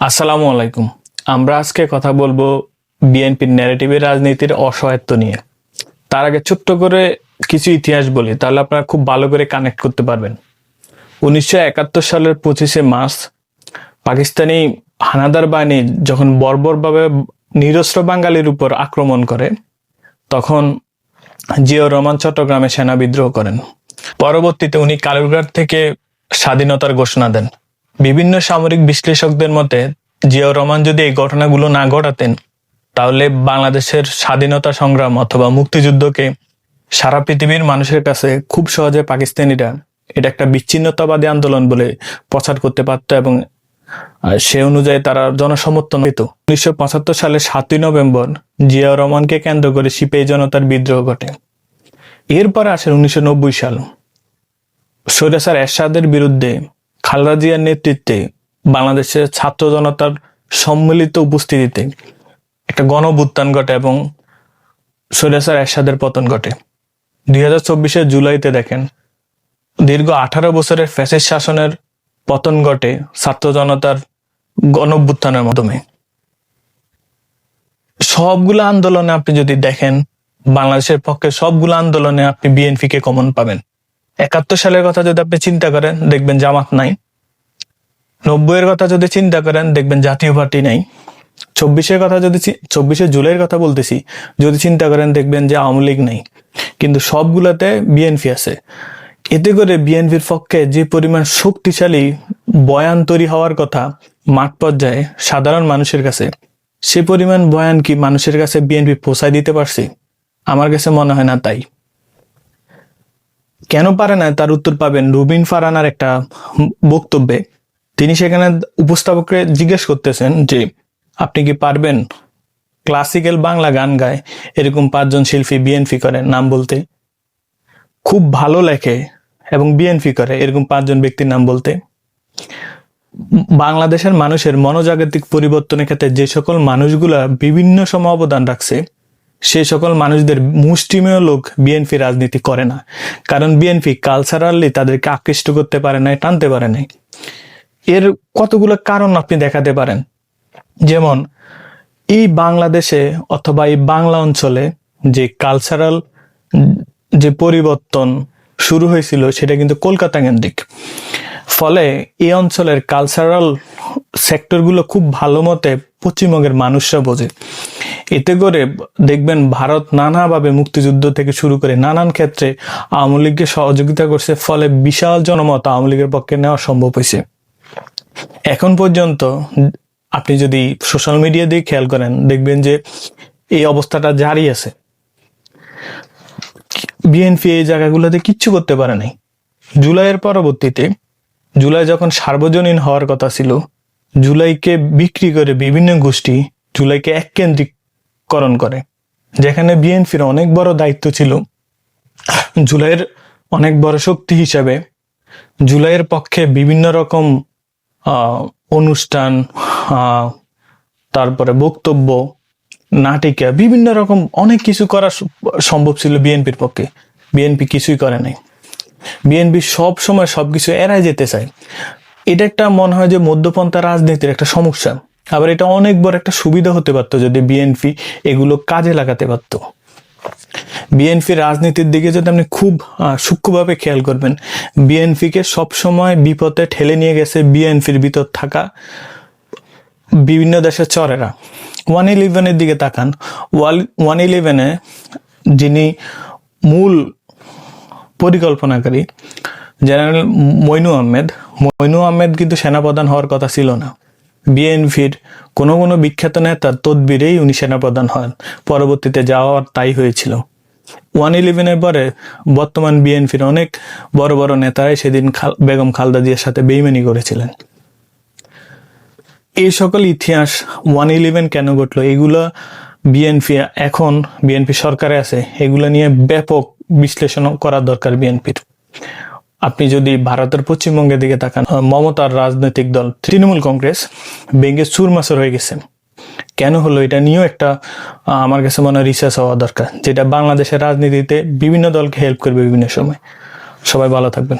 আসসালামু আলাইকুম। আমরা আজকে কথা বলবো বিএনপির ন্যারেটিভের রাজনীতির অসহায়ত্ব নিয়ে। তার আগে ছোট্ট করে কিছু ইতিহাস বলি, তাহলে আপনারা খুব ভালো করে কানেক্ট করতে পারবেন। 1971 সালের 25শে মার্চ পাকিস্তানি হানাদার বাহিনী যখন বর্বরভাবে নিরস্ত্র বাঙালির উপর আক্রমণ করে, তখন জিয়াউর রহমান চট্টগ্রামে সেনা বিদ্রোহ করেন। পরবর্তীতে উনি কালুরঘাট থেকে স্বাধীনতার ঘোষণা দেন। বিভিন্ন সামরিক বিশ্লেষকদের মতে জিয়াউর রহমান যদি এই ঘটনাগুলো না ঘটাতেন, তাহলে বাংলাদেশের স্বাধীনতা সংগ্রাম অথবা মুক্তিযুদ্ধকে সারা পৃথিবীর মানুষের কাছে খুব সহজে পাকিস্তানিরা এটা একটা বিচ্ছিন্নতাবাদী আন্দোলন বলে প্রচার করতে পারত এবং সে অনুযায়ী তারা জনসমর্থন পেত। 1975 সালের 7ই নভেম্বর জিয়াউর রহমানকে কেন্দ্র করে সিপাহী জনতার বিদ্রোহ ঘটে। এরপরে আসে 1990 সাল। স্বৈরাচার এরশাদের বিরুদ্ধে খালেদা জিয়ার নেতৃত্বে বাংলাদেশের ছাত্র জনতার সম্মিলিত উপস্থিতিতে একটা গণঅভ্যুত্থান ঘটে এবং স্বৈরাচার এরশাদের পতন ঘটে। 2024 জুলাইতে দেখেন দীর্ঘ 18 বছরের ফ্যাসিস্ট শাসনের পতন ঘটে ছাত্র জনতার গণঅভ্যুত্থানের মাধ্যমে। সবগুলো আন্দোলনে আপনি যদি দেখেন, বাংলাদেশের পক্ষে সবগুলো আন্দোলনে আপনি বিএনপিকে কমন পাবেন। 71 সালের কথা যদি আপনি চিন্তা করেন, দেখবেন জামাত নাই। 90-এর কথা যদি চিন্তা করেন, দেখবেন জাতীয় পার্টি নাই। 24শে জুলাইয়ের কথা বলতেছি, যদি চিন্তা করেন দেখবেন যে আওয়ামী লীগ নাই। কিন্তু সবগুলাতে বিএনপি আছে। এতে করে বিএনপির পক্ষে যে পরিমাণ শক্তিশালী বয়ান তৈরি হওয়ার কথা মাঠ পর্যায়ে সাধারণ মানুষের কাছে, সে পরিমাণ বয়ান কি মানুষের কাছে বিএনপি পৌঁছায় দিতে পারছে? আমার কাছে মনে হয় না তাই। কেন পারে না তার উত্তর পাবেন রুবিন ফারহানার একটা বক্তব্যে। তিনি সেখানে উপস্থাপককে জিজ্ঞেস করতেছেন যে আপনি কি পারবেন ক্লাসিক্যাল বাংলা গান গায় এরকম 5 জন শিল্পী বিএনপি করে নাম বলতে, খুব ভালো লেখে এবং বিএনপি করে এরকম 5 জন ব্যক্তির নাম বলতে। বাংলাদেশের মানুষের মনোজাগতিক পরিবর্তনের ক্ষেত্রে যে সকল মানুষগুলা বিভিন্ন সময় অবদান রাখছে, সে সকল মানুষদের মুষ্টিমেয় লোক বিএনপি রাজনীতি করে না। কারণ বিএনপি কালচারালি তাদেরকে আকৃষ্ট করতে পারে নাই, টানতে পারে নাই। এর কতগুলো কারণ আপনি দেখাতে পারেন। যেমন এই বাংলাদেশে অথবা এই বাংলা অঞ্চলে যে কালচারাল যে পরিবর্তন শুরু হয়েছিল, সেটা কিন্তু কলকাতা কেন্দ্রিক। ফলে এই অঞ্চলের কালচারাল সেক্টরগুলো খুব ভালো মতে পশ্চিমবঙ্গের মানুষরা বোঝে। এতে করে দেখবেন ভারত নানাভাবে মুক্তিযুদ্ধ থেকে শুরু করে নানান ক্ষেত্রে আওয়ামী লীগকে সহযোগিতা করছে। ফলে বিশাল জনমত আওয়ামী লীগের পক্ষে নেওয়া সম্ভব হয়েছে। এখন পর্যন্ত আপনি যদি সোশ্যাল মিডিয়া দিয়ে খেয়াল করেন, দেখবেন যে এই অবস্থাটা জারি আছে। বিএনপি এই জায়গাগুলোতে কিচ্ছু করতে পারে নাই। জুলাইয়ের পরবর্তীতে, জুলাই যখন সার্বজনীন হওয়ার কথা ছিল, জুলাইকে বিক্রি করে বিভিন্ন গোষ্ঠী জুলাইকে এককেন্দ্রিকরণ করে, যেখানে বিএনপির অনেক বড় দায়িত্ব ছিল জুলাইয়ের অনেক বড় শক্তি হিসাবে জুলাইয়ের পক্ষে বিভিন্ন রকম অনুষ্ঠান, তারপরে বক্তব্য, নাটিকা, বিভিন্ন রকম অনেক কিছু করা সম্ভব ছিল বিএনপির পক্ষে। বিএনপি কিছুই করে নাই। বিএনপি সব সময় সবকিছু এড়ায় যেতে চায়। এটা একটা মনে হয় যে মধ্যপন্থা রাজনীতির একটা সমস্যা। আবার এটা অনেক বড় একটা সুবিধা হতে পারতো যদি বিএনপি এগুলো কাজে লাগাতে পারতো। বিএনপি রাজনীতির দিকে যদি আপনি খুব সূক্ষ্মভাবে খেয়াল করবেন, বিএনপিকে সবসময় বিপদে ঠেলে নিয়ে গেছে বিএনপির ভিতর থাকা বিভিন্ন দেশের চরেরা। 111-এর দিকে তাকান। 111-এ যিনি মূল পরিকল্পনাকারী জেনারেল মইনু আহমেদ কিন্তু সেনাপ্রধান হওয়ার কথা ছিল না। বিএনপির কোনো বিখ্যাত নেতার তদবিরেই উনি সেনাপ্রধান হন। পরবর্তীতে যাওয়ার তাই হয়েছিল। 111-এর পরে বর্তমান বিএনপির অনেক বড় বড় নেতারাই সেদিন বেগম খালেদা জিয়ার সাথে বেইমানি করেছিলেন। এই সকল ইতিহাস 111 কেন ঘটলো, এগুলো বিএনপি সরকারে আছে, এগুলো নিয়ে ব্যাপক বিশ্লেষণ করা দরকার বিএনপির। আপনি যদি ভারতের পশ্চিমবঙ্গের দিকে তাকান, মমতার রাজনৈতিক দল তৃণমূল কংগ্রেস ভেঙে চুরমাচুর হয়ে গেছে। কেন হলো, এটা নিয়েও একটা আমার কাছে মনে হয় রিসার্চ হওয়া দরকার, যেটা বাংলাদেশের রাজনীতিতে বিভিন্ন দলকে হেল্প করবে বিভিন্ন সময়। সবাই ভালো থাকবেন।